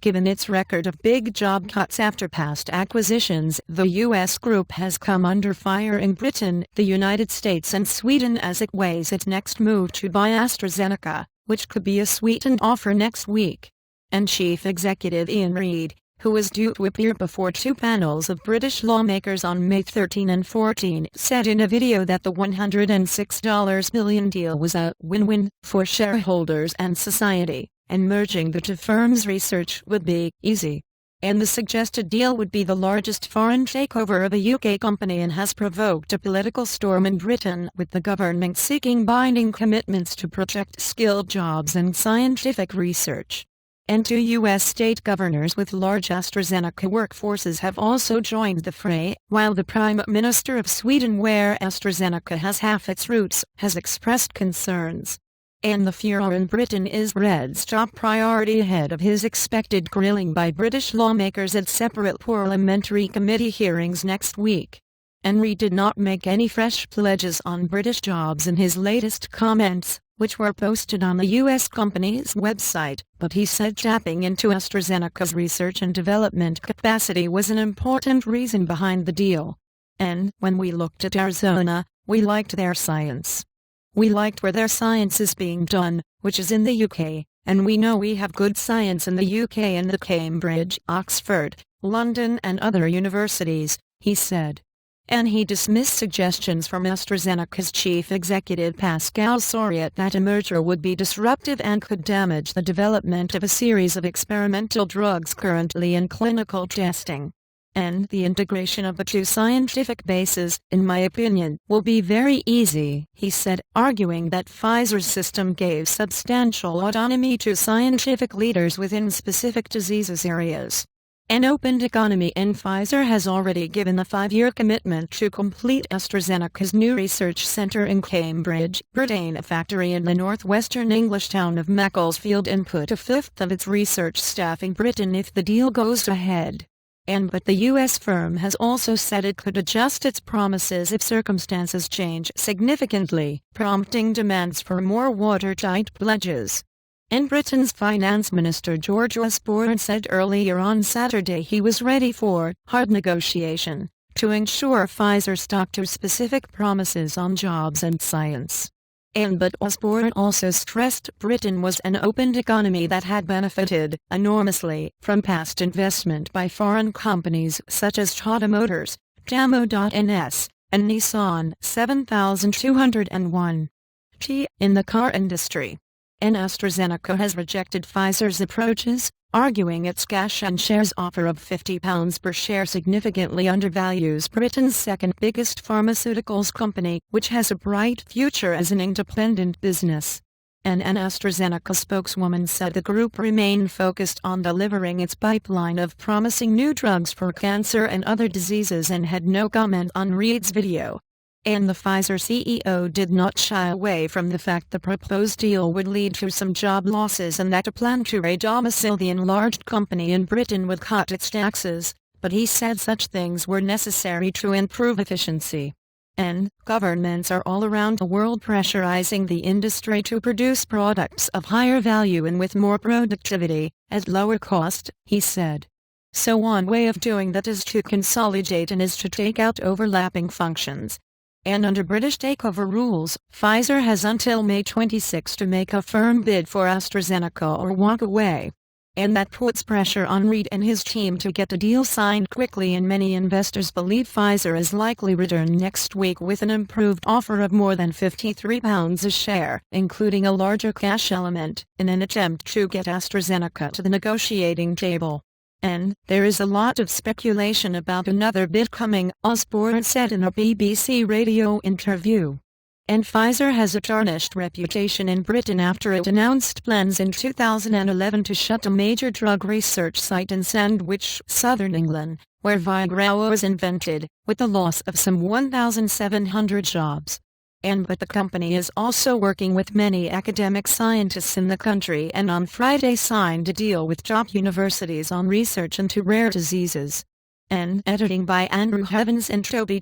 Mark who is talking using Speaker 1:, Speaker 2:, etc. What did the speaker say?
Speaker 1: given its record of big job cuts after past acquisitions. The U.S. group has come under fire in Britain, the United States and Sweden as it weighs its next move to buy AstraZeneca, which could be a sweetened offer next week. And Chief Executive Ian Reid, who is due to appear before two panels of British lawmakers on May 13 and 14, said in a video that the $106 billion deal was a win-win for shareholders and society, and merging the two firms' research would be easy. And the suggested deal would be the largest foreign takeover of a UK company and has provoked a political storm in Britain, with the government seeking binding commitments to protect skilled jobs and scientific research. And two U.S. state governors with large AstraZeneca workforces have also joined the fray, while the Prime Minister of Sweden, where AstraZeneca has half its roots, has expressed concerns. And the furor in Britain is Reid's top priority ahead of his expected grilling by British lawmakers at separate parliamentary committee hearings next week. And Reid did not make any fresh pledges on British jobs in his latest comments, which were posted on the U.S. company's website, but he said tapping into AstraZeneca's research and development capacity was an important reason behind the deal. And when we looked at Arizona, we liked their science. We liked where their science is being done, which is in the UK, and we know we have good science in the UK and the Cambridge, Oxford, London and other universities, he said. And he dismissed suggestions from AstraZeneca's chief executive Pascal Soriot that a merger would be disruptive and could damage the development of a series of experimental drugs currently in clinical testing. And the integration of the two scientific bases, in my opinion, will be very easy, he said, arguing that Pfizer's system gave substantial autonomy to scientific leaders within specific diseases areas. An open economy, and Pfizer has already given a 5-year commitment to complete AstraZeneca's new research centre in Cambridge, Britain, a factory in the northwestern English town of Macclesfield, and put a fifth of its research staff in Britain if the deal goes ahead. But the U.S. firm has also said it could adjust its promises if circumstances change significantly, prompting demands for more watertight pledges. And Britain's Finance Minister George Osborne said earlier on Saturday he was ready for hard negotiation to ensure Pfizer stuck to specific promises on jobs and science. But Osborne also stressed Britain was an open economy that had benefited enormously from past investment by foreign companies such as Tata Motors, Damo.ns, and Nissan 7201 in the car industry. And AstraZeneca has rejected Pfizer's approaches, arguing its cash and shares offer of £50 per share significantly undervalues Britain's second biggest pharmaceuticals company, which has a bright future as an independent business. And an AstraZeneca spokeswoman said the group remained focused on delivering its pipeline of promising new drugs for cancer and other diseases and had no comment on Reid's video. And the Pfizer CEO did not shy away from the fact the proposed deal would lead to some job losses and that a plan to redomicile the enlarged company in Britain would cut its taxes, but he said such things were necessary to improve efficiency. And governments are all around the world pressurizing the industry to produce products of higher value and with more productivity, at lower cost, he said. So one way of doing that is to consolidate and is to take out overlapping functions. And under British takeover rules, Pfizer has until May 26 to make a firm bid for AstraZeneca or walk away. And that puts pressure on Reid and his team to get a deal signed quickly, and many investors believe Pfizer is likely to return next week with an improved offer of more than £53 a share, including a larger cash element, in an attempt to get AstraZeneca to the negotiating table. And there is a lot of speculation about another bid coming, Osborne said in a BBC radio interview. And Pfizer has a tarnished reputation in Britain after it announced plans in 2011 to shut a major drug research site in Sandwich, southern England, where Viagra was invented, with the loss of some 1,700 jobs. But the company is also working with many academic scientists in the country, and on Friday signed a deal with top universities on research into rare diseases. Editing by Andrew Heavens and Toby